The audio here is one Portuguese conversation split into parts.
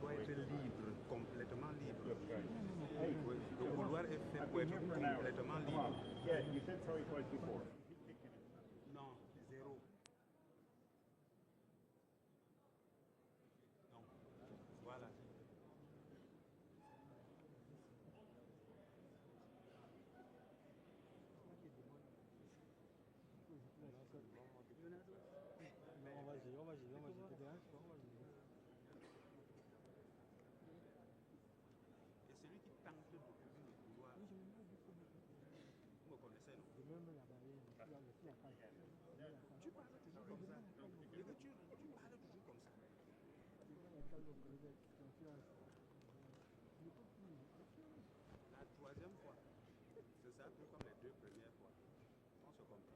doit être libre, complètement libre. Oui, le couloir est fait pour être complètement libre. Non, zéro. Non. Voilà. Non, vas-y, te dérange pas, vas-y. Et celui qui tente d'occuper le couloir, Oui, je me dis, vous me connaissez, non? je me mets la barrière, je suis à la cage. Tu parles toujours comme ça. Et que tu parles toujours comme ça. La troisième fois, ce sera plus comme les deux premières fois. On se comprend.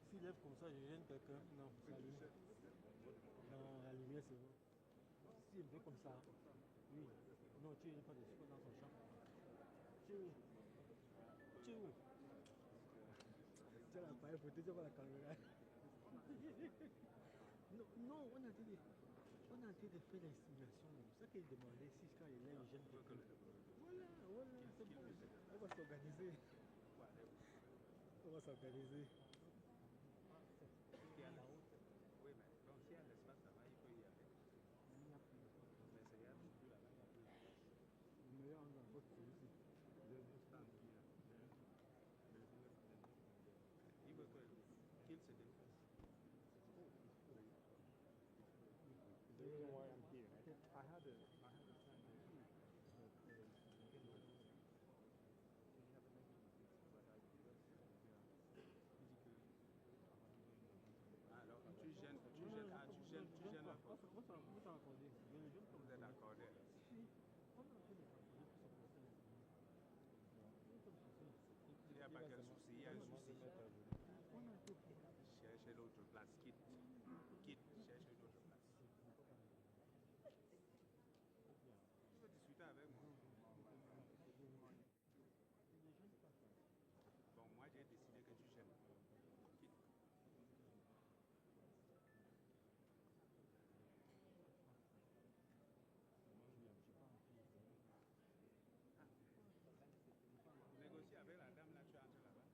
S'il lève comme ça, je gêne quelqu'un. Non, c'est allumé. Non, la lumière, c'est bon. S'il me fait comme ça, oui. Non, tu n'es pas de super dans son champ. Tu es où? Tu es où? Tu as l'appareil photo, tu as la caméra. Non, non, on a dit on a en train de faire les simulations. C'est ça qu'il demandait si quand il lève, il gêne quelqu'un. Voilà, voilà, c'est bon. On va s'organiser. On va s'organiser. Il y a la haute. Oui, mais donc s'il y a l'espace là-bas, il peut y aller. Mais c'est là, plus là-bas, il y a plus de place. Le meilleur angle à gauche, c'est ici. Il veut qu'il se déplace. The reason why I'm here, I had a Alors, tu gênes la fois. Vous êtes accordé. Il n'y a pas quel souci, il y a un souci. Cherchez l'autre place, quitte, cherchez une autre place. Tu veux discuter avec moi? Bon, moi j'ai décidé que tu gênes. Quitte. Négocier avec la dame là, tu entres là-bas.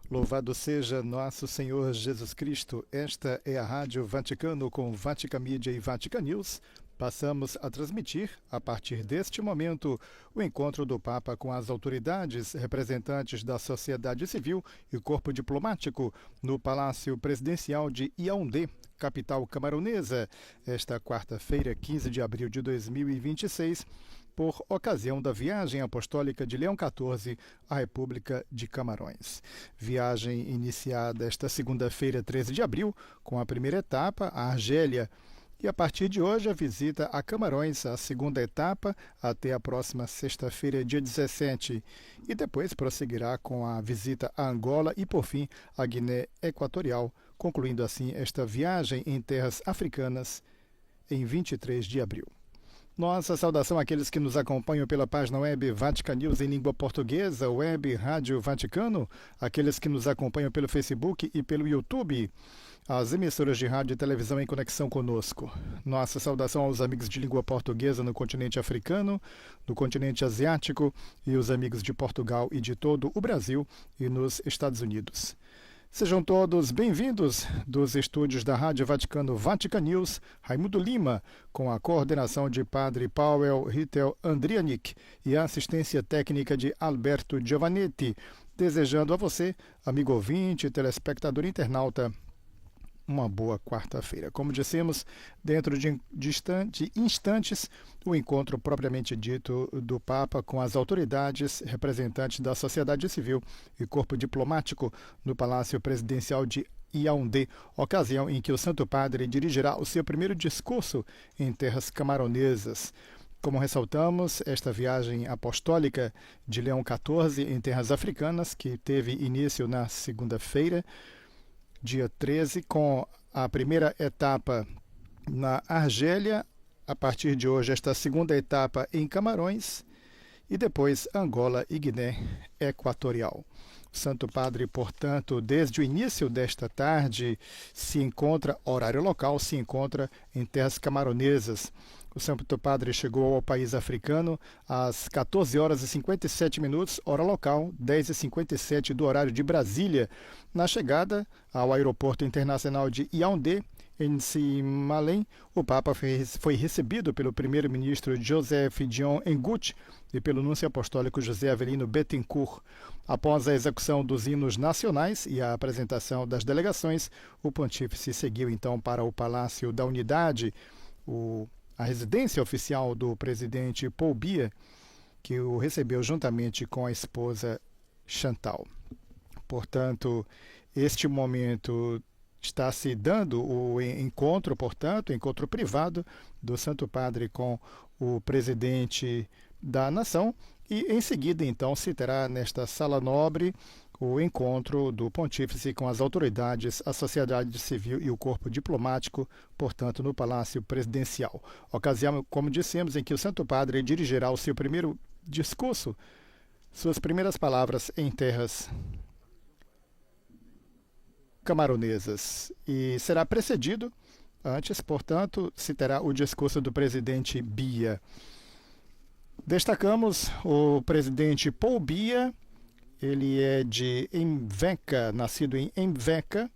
Louvado seja nosso Senhor Jesus Cristo. Esta é a Rádio Vaticano com Vatican Media e Vatican News. Passamos a transmitir, a partir deste momento, o encontro do Papa com as autoridades, representantes da sociedade civil e corpo diplomático no Palácio Presidencial de Yaoundé, capital camaronesa, esta quarta-feira, 15 de abril de 2026, por ocasião da viagem apostólica de Leão XIV à República de Camarões. Viagem iniciada esta segunda-feira, 13 de abril, com a primeira etapa, a Argélia, e a partir de hoje a visita a Camarões, a segunda etapa, até a próxima sexta-feira, dia 17, e depois prosseguirá com a visita a Angola e, por fim, a Guiné Equatorial, concluindo assim esta viagem em terras africanas em 23 de abril. Nossa saudação àqueles que nos acompanham pela página web Vatican News em língua portuguesa, web Rádio Vaticano, aqueles que nos acompanham pelo Facebook e pelo YouTube, as emissoras de rádio e televisão em conexão conosco. Nossa saudação aos amigos de língua portuguesa no continente africano, no continente asiático e os amigos de Portugal e de todo o Brasil e nos Estados Unidos. Sejam todos bem-vindos dos estúdios da Rádio Vaticano Vatican News, Raimundo Lima, com a coordenação de Padre Powell Rittel Andrianic e a assistência técnica de Alberto Giovannetti, desejando a você, amigo ouvinte, telespectador internauta, uma boa quarta-feira. Como dissemos, dentro de instantes, o encontro propriamente dito do Papa com as autoridades, representantes da sociedade civil e corpo diplomático no Palácio Presidencial de Yaoundé, ocasião em que o Santo Padre dirigirá o seu primeiro discurso em terras camaronesas. Como ressaltamos, esta viagem apostólica de Leão XIV em terras africanas, que teve início na segunda-feira, dia 13, com a primeira etapa na Argélia, a partir de hoje esta segunda etapa em Camarões e depois Angola e Guiné Equatorial. O Santo Padre, portanto, desde o início desta tarde, horário local, se encontra em terras camaronesas. O Santo Padre chegou ao país africano às 14 horas e 57 minutos, hora local, 10h57 do horário de Brasília, na chegada ao aeroporto internacional de Yaoundé, em Simalém. O Papa foi recebido pelo primeiro-ministro Joseph Dion Ngouti e pelo núncio apostólico José Avelino Bettencourt. Após a execução dos hinos nacionais e a apresentação das delegações, o pontífice seguiu então para o Palácio da Unidade, a residência oficial do presidente Paul Biya, que o recebeu juntamente com a esposa Chantal. Portanto, este momento está se dando o encontro, portanto, encontro privado do Santo Padre com o presidente da nação, e em seguida, então, se terá nesta sala nobre o encontro do pontífice com as autoridades, a sociedade civil e o corpo diplomático, portanto, no Palácio Presidencial. Ocasião, como dissemos, em que o Santo Padre dirigirá o seu primeiro discurso, suas primeiras palavras em terras camaronesas. E será precedido, antes, portanto, se terá o discurso do presidente Biya. Destacamos o presidente Paul Biya. Ele é de Mveka, nascido em Mveka,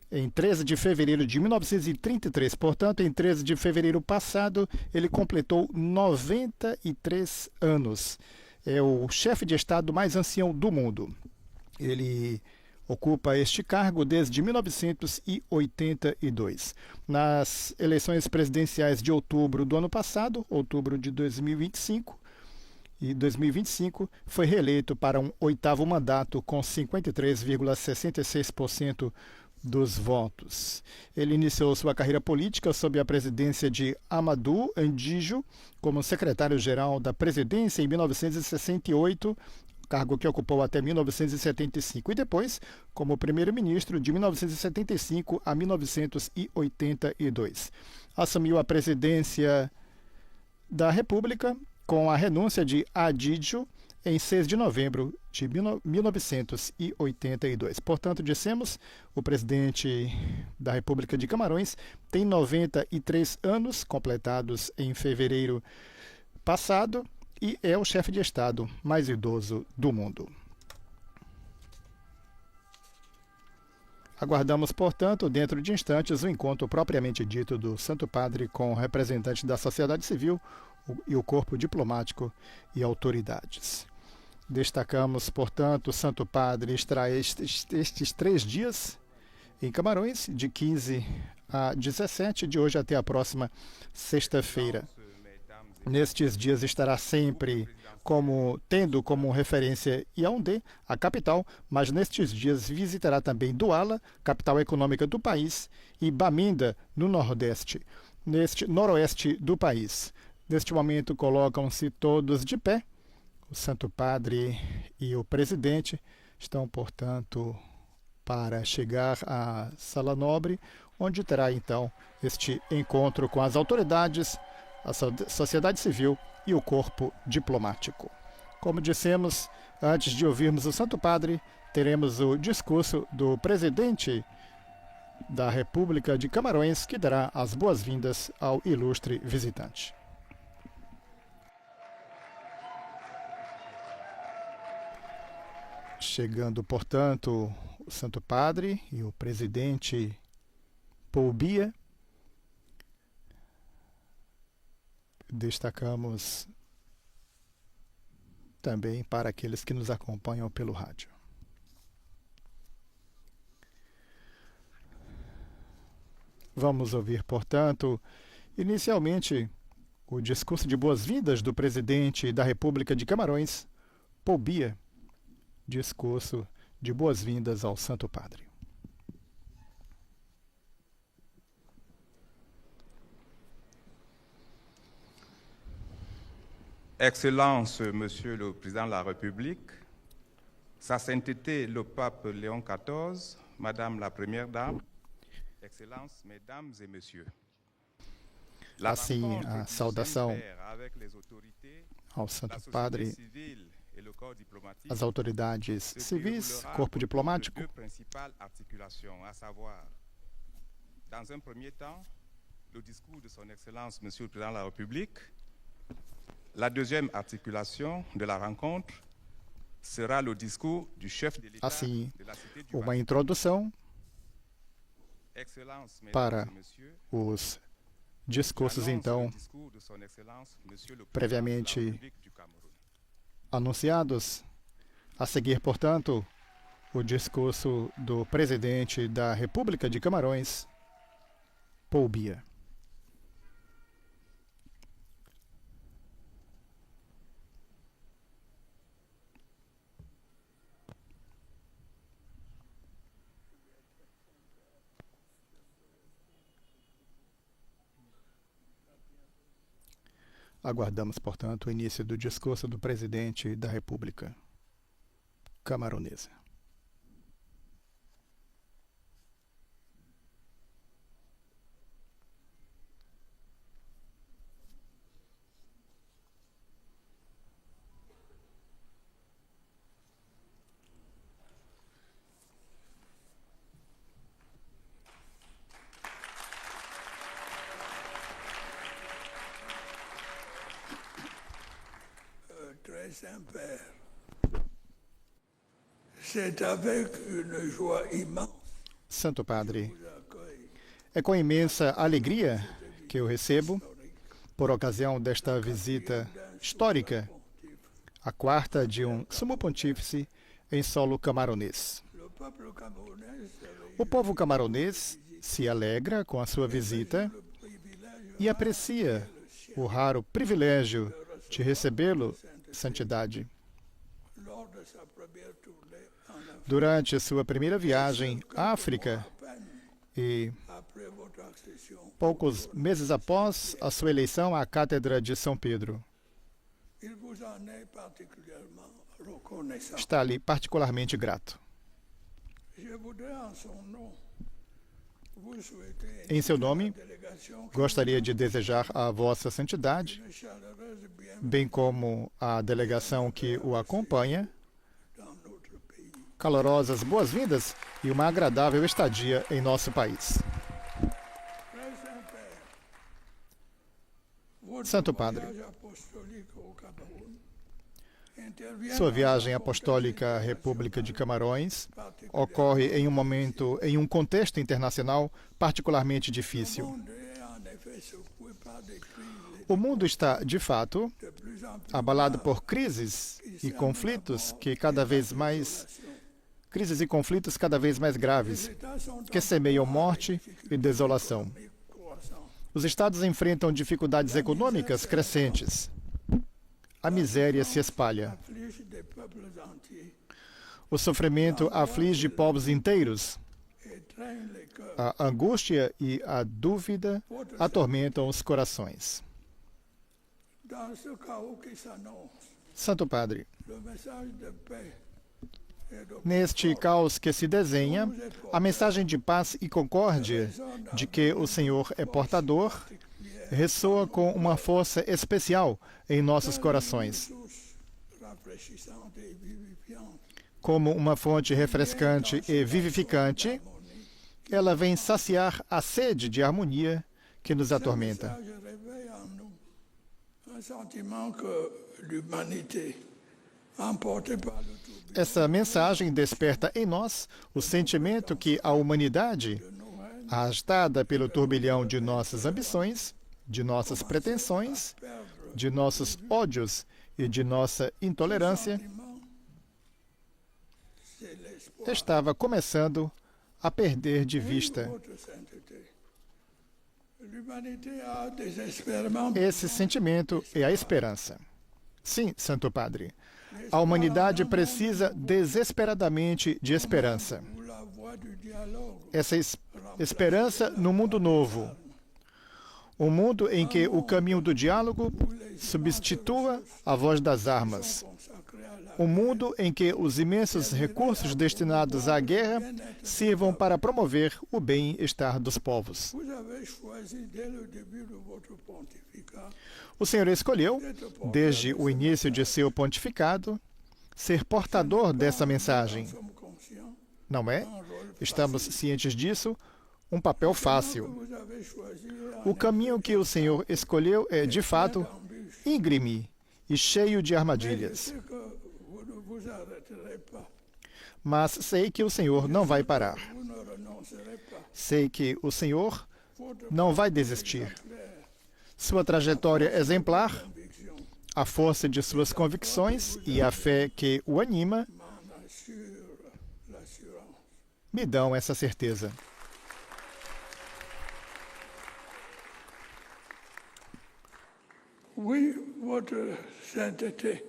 em 13 de fevereiro de 1933. Portanto, em 13 de fevereiro passado, ele completou 93 anos. é o chefe de Estado mais ancião do mundo. Ele ocupa este cargo desde 1982. Nas eleições presidenciais de outubro do ano passado, outubro de 2025, foi reeleito para um 8º mandato com 53,66% dos votos. Ele iniciou sua carreira política sob a presidência de Amadou Ndijo como secretário-geral da presidência em 1968, cargo que ocupou até 1975, e depois como primeiro-ministro de 1975 a 1982. Assumiu a presidência da República com a renúncia de Adijo em 6 de novembro de 1982. Portanto, dissemos, o presidente da República de Camarões tem 93 anos, completados em fevereiro passado, e é o chefe de Estado mais idoso do mundo. Aguardamos, portanto, dentro de instantes, o encontro propriamente dito do Santo Padre com representantes da sociedade civil e o corpo diplomático e autoridades. Destacamos, portanto, o Santo Padre estará estes 3 dias em Camarões, de 15 a 17, de hoje até a próxima sexta-feira. Nestes dias estará sempre tendo como referência Yaoundé, a capital, mas nestes dias visitará também Douala, capital econômica do país, e Bamenda, no noroeste do país. Neste momento, colocam-se todos de pé. O Santo Padre e o presidente estão, portanto, para chegar à Sala Nobre, onde terá, então, este encontro com as autoridades, a sociedade civil e o corpo diplomático. Como dissemos, antes de ouvirmos o Santo Padre, teremos o discurso do presidente da República de Camarões, que dará as boas-vindas ao ilustre visitante. Chegando, portanto, o Santo Padre e o presidente Paul Biya, destacamos também para aqueles que nos acompanham pelo rádio. Vamos ouvir, portanto, inicialmente, o discurso de boas-vindas do presidente da República de Camarões, Paul Biya. Discurso de boas-vindas ao Santo Padre. Excellence, Monsieur le Président de la République, Sa Sainteté le Pape Léon XIV, Madame la Première Dame, Excellences, Mesdames et Messieurs. Assim, a saudação ao Santo Padre, as autoridades civis, corpo diplomático. Dans un premier temps, le discours de Son Excellence, Monsieur le Président de la République. La deuxième articulation de la rencontre será le discours du chef de l'État de la Cité du uma introdução para os discursos, então, previamente anunciados. A seguir, portanto, o discurso do presidente da República de Camarões, Paul Biya. Aguardamos, portanto, o início do discurso do presidente da República Camaronesa. Saint-Père, c'est avec une joie immense. Santo Padre, é com imensa alegria que eu recebo, por ocasião desta visita histórica a quarta de um sumo pontífice em solo camaronês. Le peuple camerounais se O povo camaronês se alegra com a sua visita e aprecia o raro privilégio de recebê-lo, Santidade. lors de sa première tournée en Afrique, Durante sua primeira viagem à África e après votre accession, poucos meses após a sua eleição à Cátedra de São Pedro, il vous en est particulièrement reconnaissant. está-lhe particularmente grato. Je voudrais en son nom vous souhaiter Em seu nome, délégation gostaria de desejar à Vossa Santidade, une chaleureuse bienvenue bem como a delegação que o acompanha, dans notre pays. calorosas boas-vindas e uma agradável estadia em nosso país. Très Saint-Père, votre Santo Padre, voyage apostolique au Cameroun intervient sua dans viagem un apostólica à República de Camarões ocorre em um contexto internacional particularmente difícil. monde est en effet secoué par des crises O mundo está, de fato, de plus en plus abalado por crises e conflitos cada vez mais graves, États sont que semeiam morte e desolação. croissants. Os estados enfrentam dificuldades econômicas crescentes. A miséria se espalha. Afflige des peuples entiers O sofrimento aflige povos inteiros. et traîne les cœurs. A angústia e a dúvida atormentam os corações. Dans ce chaos qui s'annonce, Santo Padre, le message de paix et de neste caos que se desenha, a mensagem de paz e concórdia de que o Senhor é portador ressoa com uma força especial em nossos corações, source rafraîchissante et vivifiante. como uma fonte refrescante e vivificante. Ela vem saciar a sede de harmonia que nos Ce atormenta. message réveille en nous un sentiment que l'humanité, emportée par le tourbillon Essa mensagem desperta em nós o sentimento que a humanidade, de nos haines, arrastada pelo turbilhão de nossas ambições, de nossas pretensões, perdre de nossos ódios e de nossa intolerância, sentiment, c'est l'espoir. estava começando a perder de vista. Votre sainteté. L'humanité a désespérément Esse sentimento é a esperança. Sim, Santo Padre. A humanidade precisa desesperadamente de esperança. ou la voie du dialogue. Essa esperança no mundo novo. Um mundo em que o caminho do diálogo substitua a voz das armas. Consacré à la Um mundo em que os imensos recursos destinados à guerra sirvam para promover o bem-estar dos povos. Vous avez choisi dès le début de votre pontificat O Senhor escolheu, desde o início de seu pontificado, ser portador dessa mensagem. sommes conscients Não é? Estamos cientes disso. Um papel fácil. vous avez choisi O caminho que o Senhor escolheu é, de fato, íngreme e cheio de armadilhas. c'est que vous ne vous arrêterez pas. Mas sei que o Senhor não vai parar. Vous ne renoncerez pas. Sei que o Senhor Votre não vai desistir. Sua trajetória exemplar, conviction a força de suas convicções e a fé que o anima m'en assure l'assurance. me dão essa certeza. Oui, votre sainteté.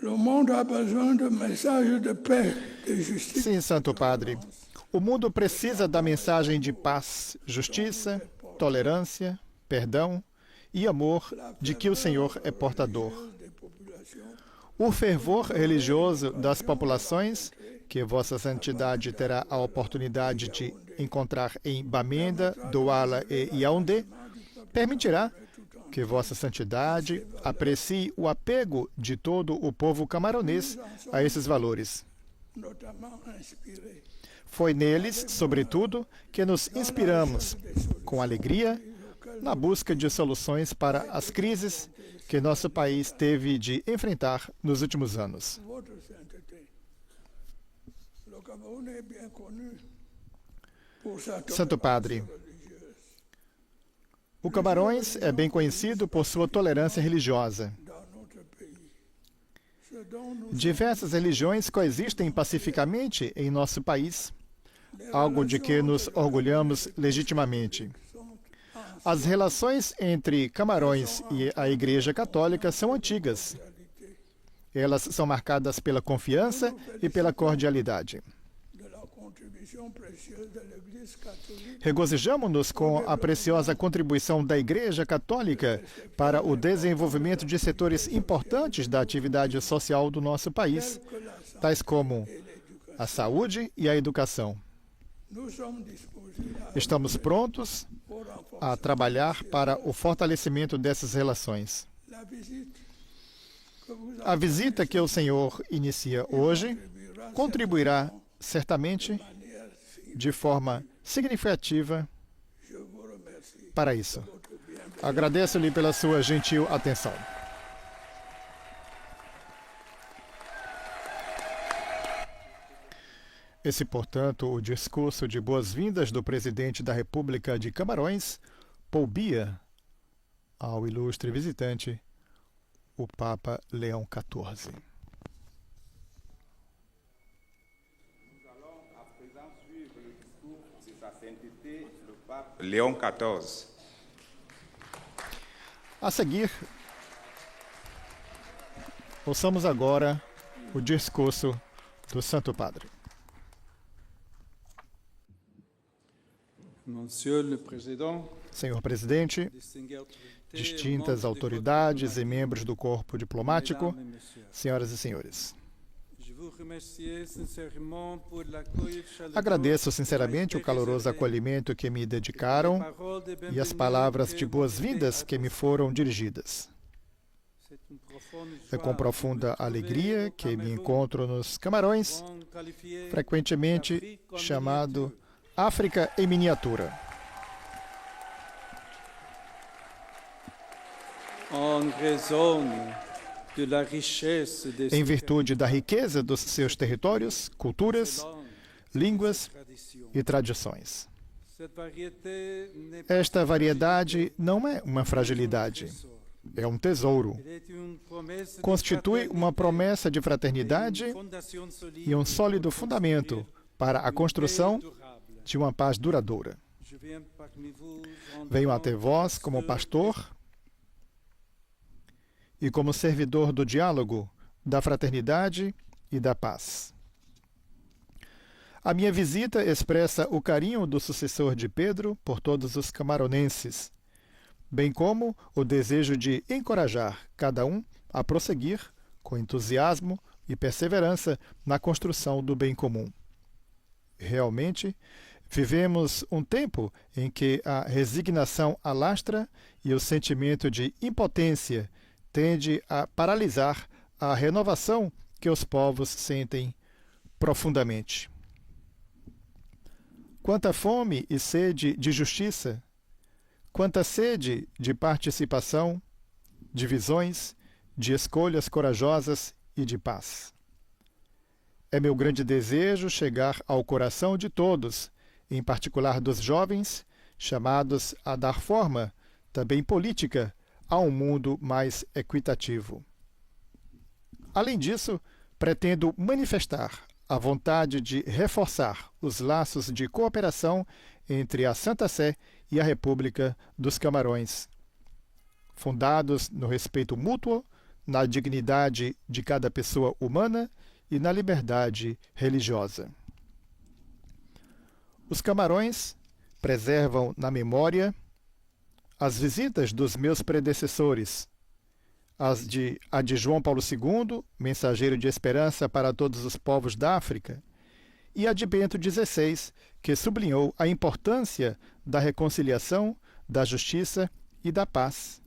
Le monde a besoin de messages de paix, de justice. Sim, Santo Padre. O mundo precisa da mensagem de paz, justiça, tolerância, perdão e amor de que o Senhor é portador. Des populations O fervor religioso das populações, que Vossa Santidade terá a oportunidade de encontrar em Bamenda, Douala e Yaoundé, permitirá que Vossa Santidade aprecie o apego de todo o povo camaronês a esses valores. notamment inspirées Foi neles, sobretudo, que nos inspiramos, com alegria, na busca de soluções para as crises que nosso país teve de enfrentar nos últimos anos. votre sainteté. Le Cameroun est bien connu pour sa Santo Padre, religieuse. o Camarões é bem conhecido por sua tolerância religiosa. Dans notre pays, Diversas religiões coexistem pacificamente em nosso país, algo de que nos orgulhamos legitimamente. As relações entre Camarões e a Igreja Católica são antigas. Elas são marcadas pela confiança e pela cordialidade. Regozijamo-nos com a preciosa contribuição da Igreja Católica para o desenvolvimento de setores importantes da atividade social do nosso país, tais como a saúde e a educação. Estamos prontos a trabalhar para o fortalecimento dessas relações. A visita que o Senhor inicia hoje contribuirá certamente de forma significativa para isso. Agradeço-lhe pela sua gentil atenção. Esse, portanto, o discurso de boas-vindas do presidente da República de Camarões, Paul Biya, ao ilustre visitante, o Papa Leão XIV. Léon XIV. A seguir, ouçamos agora o discurso do Santo Padre. Senhor Presidente, distintas autoridades e membros do corpo diplomático, senhoras e senhores. Agradeço sinceramente o caloroso acolhimento que me dedicaram e as palavras de boas-vindas que me foram dirigidas. É com profunda alegria que me encontro nos Camarões, frequentemente chamado África em miniatura. Em virtude da riqueza dos seus territórios, culturas, línguas e tradições. Esta variedade não é uma fragilidade, é um tesouro. Constitui uma promessa de fraternidade e um sólido fundamento para a construção de uma paz duradoura. Venho até vós como pastor e como servidor do diálogo, da fraternidade e da paz. A minha visita expressa o carinho do sucessor de Pedro por todos os camaronenses, bem como o desejo de encorajar cada um a prosseguir com entusiasmo e perseverança na construção do bem comum. Realmente, vivemos um tempo em que a resignação alastra e o sentimento de impotência tende a paralisar a renovação que os povos sentem profundamente. Quanta fome e sede de justiça, quanta sede de participação, de visões, de escolhas corajosas e de paz. É meu grande desejo chegar ao coração de todos, em particular dos jovens, chamados a dar forma, também política, a um mundo mais equitativo. Além disso, pretendo manifestar a vontade de reforçar os laços de cooperação entre a Santa Sé e a República dos Camarões, fundados no respeito mútuo, na dignidade de cada pessoa humana e na liberdade religiosa. Os Camarões preservam na memória as visitas dos meus predecessores, a de João Paulo II, mensageiro de esperança para todos os povos da África, e a de Bento XVI, que sublinhou a importância da reconciliação, da justiça e da paz,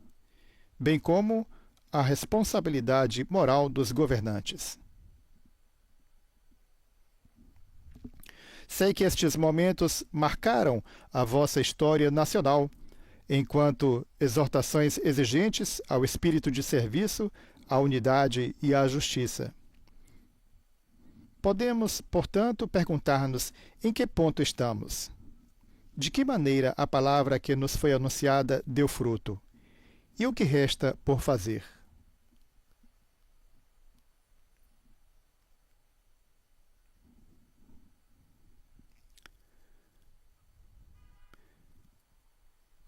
bem como a responsabilidade moral dos governantes. Sei que estes momentos marcaram a vossa história nacional, enquanto exortações exigentes ao espírito de serviço, à unidade e à justiça. Podemos, portanto, perguntar-nos em que ponto estamos. De que maneira a palavra que nos foi anunciada deu fruto? E o que resta por fazer?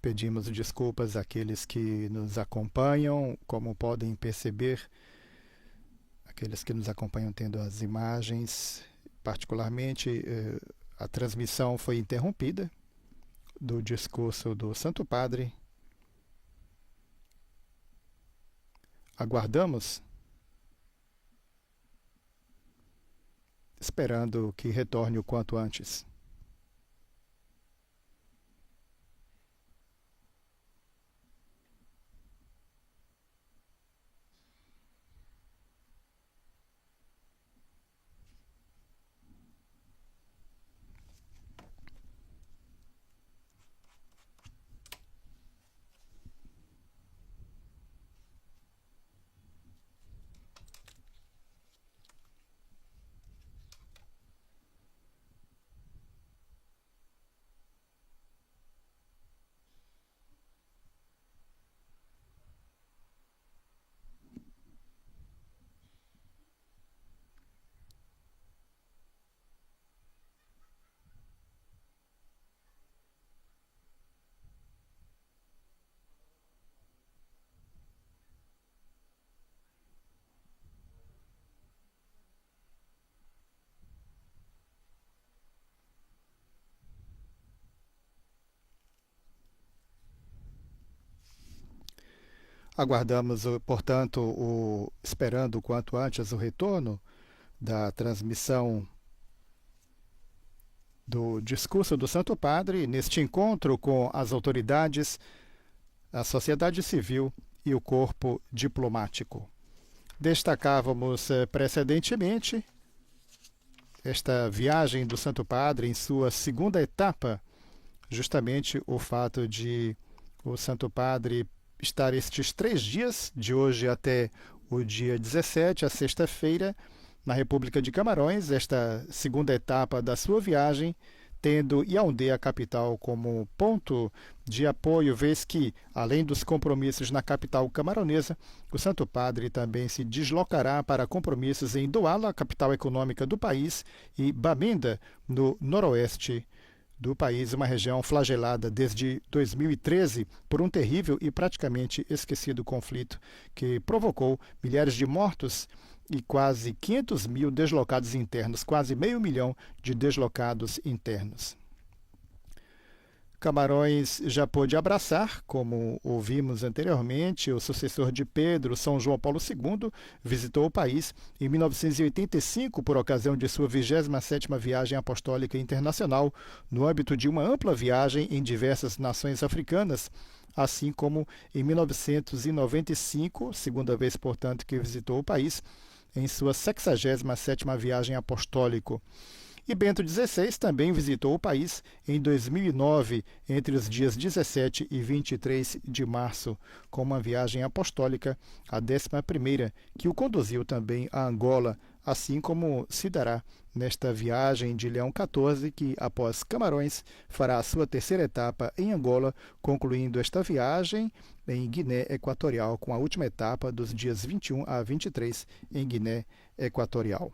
Pedimos desculpas àqueles que nos acompanham, como podem perceber, aqueles que nos acompanham tendo as imagens, particularmente a transmissão foi interrompida do discurso do Santo Padre. Aguardamos, esperando que retorne o quanto antes. Aguardamos, portanto, esperando o quanto antes o retorno da transmissão do discurso do Santo Padre neste encontro com as autoridades, a sociedade civil e o corpo diplomático. Destacávamos precedentemente esta viagem do Santo Padre em sua segunda etapa, justamente o fato de o Santo Padre estar estes 3 dias, de hoje até o dia 17, a sexta-feira, na República de Camarões, esta segunda etapa da sua viagem, tendo Yaoundé, a capital, como ponto de apoio, vez que, além dos compromissos na capital camaronesa, o Santo Padre também se deslocará para compromissos em Douala, a capital econômica do país, e Bamenda, no noroeste do país, uma região flagelada desde 2013 por um terrível e praticamente esquecido conflito que provocou milhares de mortos e quase 500 mil deslocados internos, quase 500 mil de deslocados internos. Camarões já pôde abraçar, como ouvimos anteriormente, o sucessor de Pedro, São João Paulo II, visitou o país em 1985 por ocasião de sua 27ª viagem apostólica internacional, no âmbito de uma ampla viagem em diversas nações africanas, assim como em 1995, segunda vez, portanto, que visitou o país, em sua 67ª viagem apostólica. E Bento XVI também visitou o país em 2009, entre os dias 17 e 23 de março, com uma viagem apostólica, a 11ª, que o conduziu também a Angola, assim como se dará nesta viagem de Leão XIV, que, após Camarões, fará a sua 3ª etapa em Angola, concluindo esta viagem em Guiné Equatorial, com a última etapa dos dias 21 a 23 em Guiné Equatorial.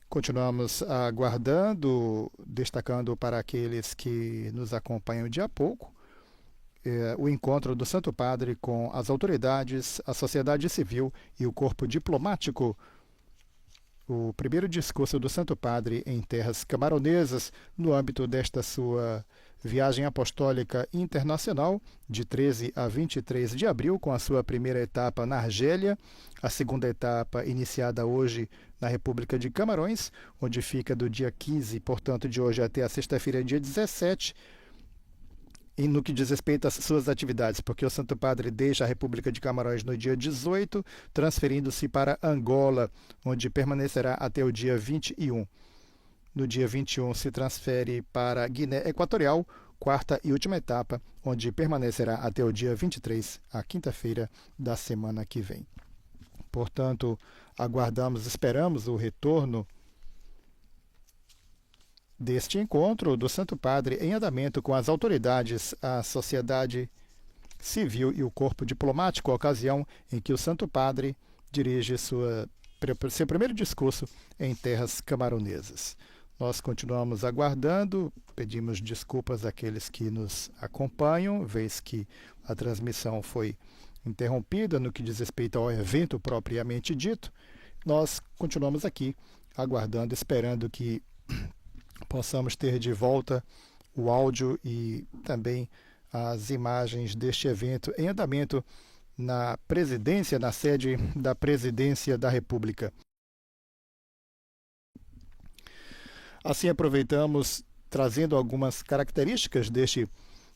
Continuamos aguardando, destacando para aqueles que nos acompanham de a pouco, o encontro do Santo Padre com as autoridades, a sociedade civil e o corpo diplomático. O primeiro discurso do Santo Padre em terras camaronesas, no âmbito desta sua viagem apostólica internacional, de 13 a 23 de abril, com a sua primeira etapa na Argélia, a segunda etapa iniciada hoje na República de Camarões, onde fica do dia 15, portanto, de hoje até a sexta-feira, dia 17, e no que diz respeito às suas atividades, porque o Santo Padre deixa a República de Camarões no dia 18, transferindo-se para Angola, onde permanecerá até o dia 21. No dia 21 se transfere para Guiné Equatorial, quarta e última etapa, onde permanecerá até o dia 23, a quinta-feira da semana que vem. Portanto, aguardamos, esperamos o retorno deste encontro do Santo Padre em andamento com as autoridades, a sociedade civil e o corpo diplomático, a ocasião em que o Santo Padre dirige seu primeiro discurso em terras camaronesas. Nós continuamos aguardando, pedimos desculpas àqueles que nos acompanham, vez que a transmissão foi interrompida no que diz respeito ao evento propriamente dito. Nós continuamos aqui aguardando, esperando que possamos ter de volta o áudio e também as imagens deste evento em andamento na presidência, na sede da Presidência da República. Assim, aproveitamos trazendo algumas características deste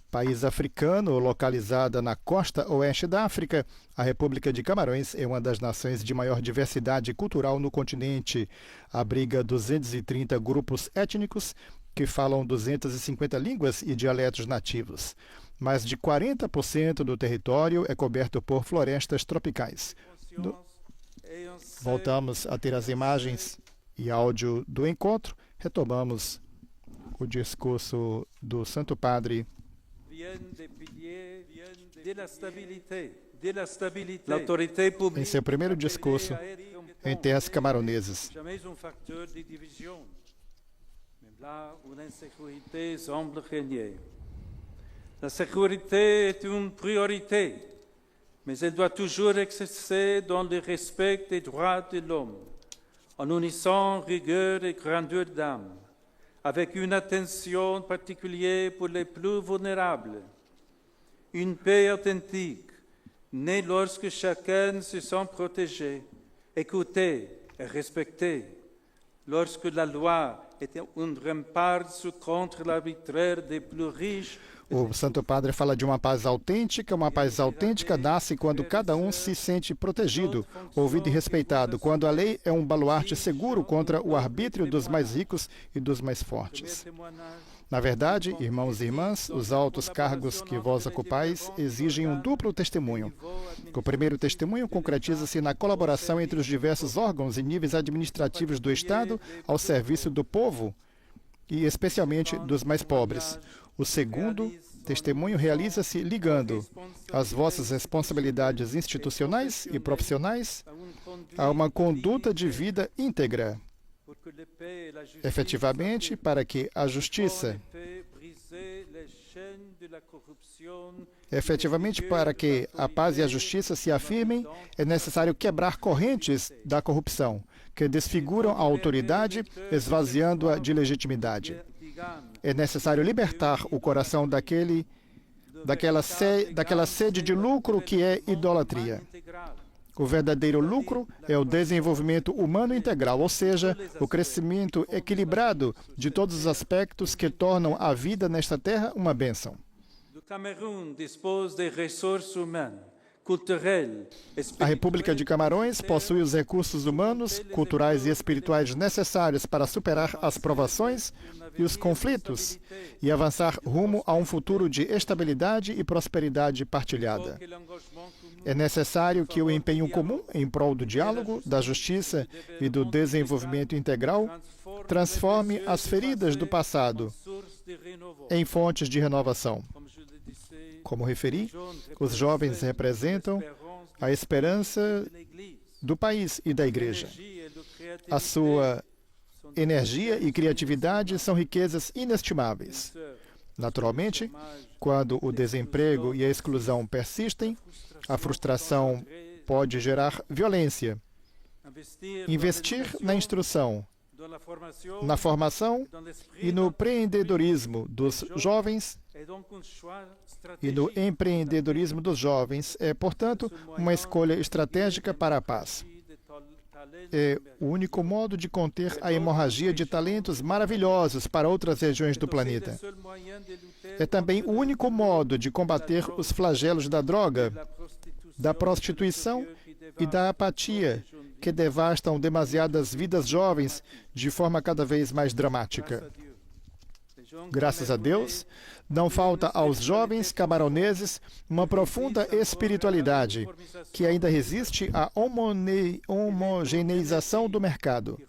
país africano, localizada na costa oeste da África. A República de Camarões é uma das nações de maior diversidade cultural no continente. Abriga 230 grupos étnicos que falam 250 línguas e dialetos nativos. Mais de 40% do território é coberto por florestas tropicais. Voltamos a ter as imagens e áudio do encontro. Retomamos o discurso do Santo Padre. Em seu primeiro discurso em terras camaronesas. La sécurité est une priorité, mais elle doit toujours exercer dans le respect des droits de l'homme, en unissant rigueur et grandeur d'âme, avec une attention particulière pour les plus vulnérables. Une paix authentique, née lorsque chacun se sent protégé, écouté et respecté, lorsque la loi est un rempart contre l'arbitraire des plus riches. O Santo Padre fala de uma paz autêntica. Uma paz autêntica nasce quando cada um se sente protegido, ouvido e respeitado, quando a lei é um baluarte seguro contra o arbítrio dos mais ricos e dos mais fortes. Na verdade, irmãos e irmãs, os altos cargos que vós ocupais exigem um duplo testemunho. O primeiro testemunho concretiza-se na colaboração entre os diversos órgãos e níveis administrativos do Estado ao serviço do povo e especialmente dos mais pobres. O segundo testemunho realiza-se ligando as vossas responsabilidades institucionais e profissionais a uma conduta de vida íntegra, efetivamente, para que a justiça, para que a paz e a justiça se afirmem, é necessário quebrar correntes da corrupção, que desfiguram a autoridade, esvaziando-a de legitimidade. É necessário libertar o coração daquela sede de lucro que é idolatria. O verdadeiro lucro é o desenvolvimento humano integral, ou seja, o crescimento equilibrado de todos os aspectos que tornam a vida nesta terra uma bênção. A República de Camarões possui os recursos humanos, culturais e espirituais necessários para superar as provações e os conflitos e avançar rumo a um futuro de estabilidade e prosperidade partilhada. É necessário que o empenho comum em prol do diálogo, da justiça e do desenvolvimento integral transforme as feridas do passado em fontes de renovação. Como referi, os jovens representam a esperança do país e da Igreja. A sua energia e criatividade são riquezas inestimáveis. Naturalmente, quando o desemprego e a exclusão persistem, a frustração pode gerar violência. Investir na instrução, na formação e no empreendedorismo dos jovens é, portanto, uma escolha estratégica para a paz. É o único modo de conter a hemorragia de talentos maravilhosos para outras regiões do planeta. É também o único modo de combater os flagelos da droga, da prostituição e da apatia que devastam demasiadas vidas jovens de forma cada vez mais dramática. Graças a Deus, não falta aos jovens camaroneses uma profunda espiritualidade que ainda resiste à homogeneização do mercado.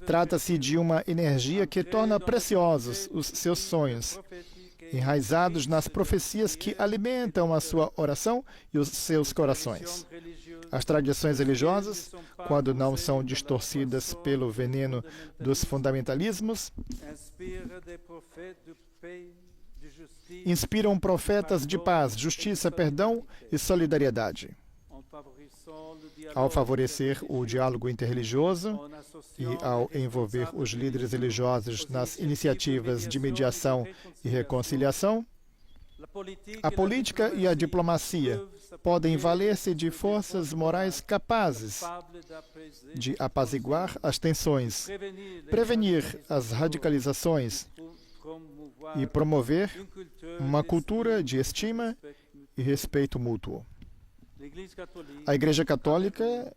Trata-se de uma energia que torna preciosos os seus sonhos, enraizados nas profecias que alimentam a sua oração e os seus corações. As tradições religiosas, quando não são distorcidas pelo veneno dos fundamentalismos, inspiram profetas de paz, justiça, perdão e solidariedade. Ao favorecer o diálogo interreligioso e ao envolver os líderes religiosos nas iniciativas de mediação e reconciliação, a política e a diplomacia podem valer-se de forças morais capazes de apaziguar as tensões, prevenir as radicalizações e promover uma cultura de estima e respeito mútuo. A Igreja Católica,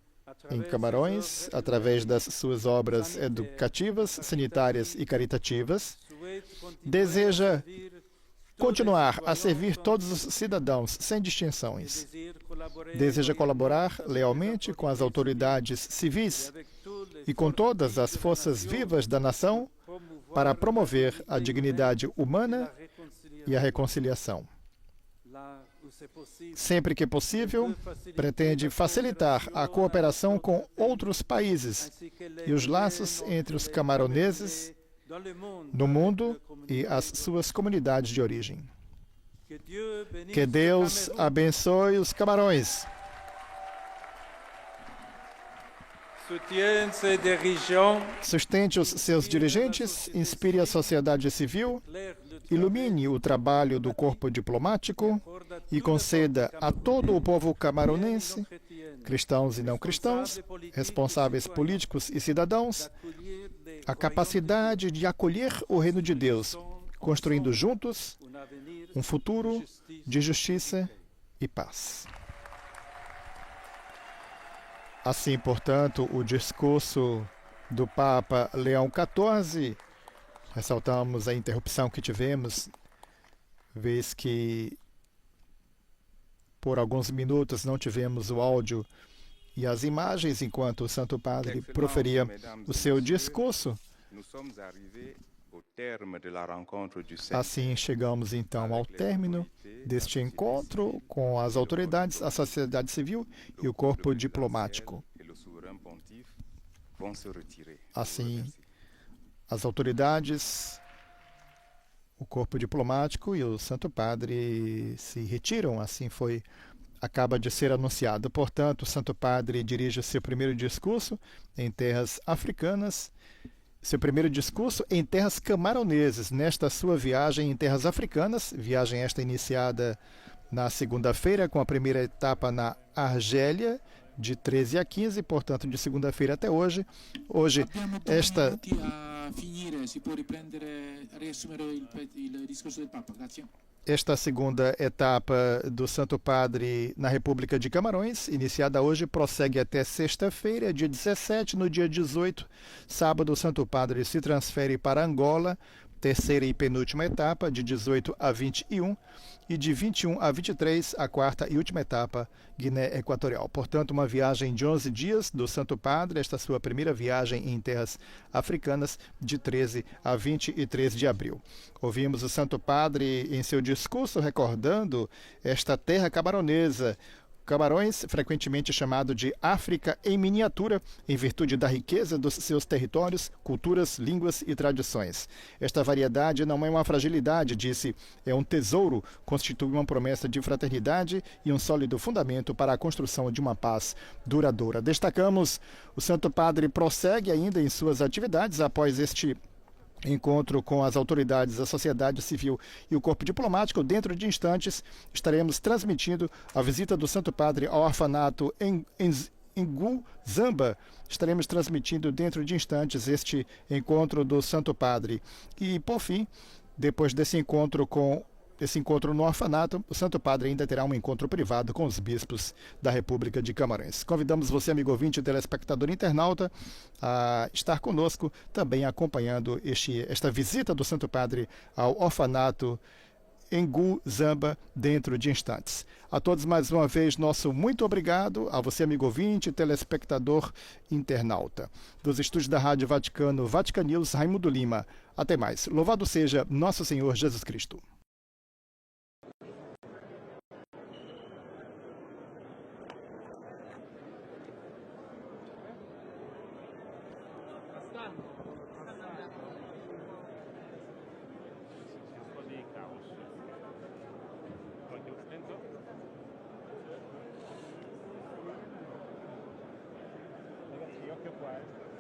em Camarões, através das suas obras educativas, sanitárias e caritativas, deseja continuar a servir todos os cidadãos, sem distinções. Deseja colaborar lealmente com as autoridades civis e com todas as forças vivas da nação para promover a dignidade humana e a reconciliação. Sempre que possível, pretende facilitar a cooperação com outros países e os laços entre os camaroneses no mundo e as suas comunidades de origem. Que Deus abençoe os Camarões. Sustente os seus dirigentes, inspire a sociedade civil, ilumine o trabalho do corpo diplomático e conceda a todo o povo camaronense, cristãos e não cristãos, responsáveis políticos e cidadãos, a capacidade de acolher o reino de Deus, construindo juntos um futuro de justiça e paz. Assim, portanto, o discurso do Papa Leão XIV, ressaltamos a interrupção que tivemos, vez que por alguns minutos não tivemos o áudio e as imagens enquanto o Santo Padre proferia o seu discurso. Assim, chegamos então ao término deste encontro com as autoridades, a sociedade civil e o corpo diplomático. Assim, as autoridades, o corpo diplomático e o Santo Padre se retiram, assim acaba de ser anunciado. Portanto, o Santo Padre dirige o seu primeiro discurso em terras africanas, seu primeiro discurso em terras camaroneses, nesta sua viagem em terras africanas, viagem esta iniciada na segunda-feira, com a primeira etapa na Argélia, de 13 a 15, portanto, de segunda-feira até hoje. Hoje, esta segunda etapa do Santo Padre na República de Camarões, iniciada hoje, prossegue até sexta-feira, dia 17. No dia 18, sábado, o Santo Padre se transfere para Angola, terceira e penúltima etapa, de 18 a 21, e de 21 a 23, a quarta e última etapa, Guiné Equatorial. Portanto, uma viagem de 11 dias do Santo Padre, esta sua primeira viagem em terras africanas, de 13 a 23 de abril. Ouvimos o Santo Padre em seu discurso recordando esta terra camaronesa, Camarões, frequentemente chamado de África em miniatura, em virtude da riqueza dos seus territórios, culturas, línguas e tradições. Esta variedade não é uma fragilidade, disse, é um tesouro, constitui uma promessa de fraternidade e um sólido fundamento para a construção de uma paz duradoura. Destacamos, o Santo Padre prossegue ainda em suas atividades após este encontro com as autoridades da sociedade civil e o corpo diplomático. Dentro de instantes, estaremos transmitindo a visita do Santo Padre ao orfanato em Nguzamba. Estaremos transmitindo dentro de instantes este encontro do Santo Padre. E, por fim, depois desse encontro no orfanato, o Santo Padre ainda terá um encontro privado com os bispos da República de Camarões. Convidamos você, amigo ouvinte e telespectador internauta, a estar conosco também acompanhando esta visita do Santo Padre ao orfanato em Nguzamba dentro de instantes. A todos mais uma vez nosso muito obrigado, a você, amigo ouvinte, telespectador internauta. Dos estúdios da Rádio Vaticano, Vatican News, Raimundo Lima. Até mais. Louvado seja nosso Senhor Jesus Cristo. Bye.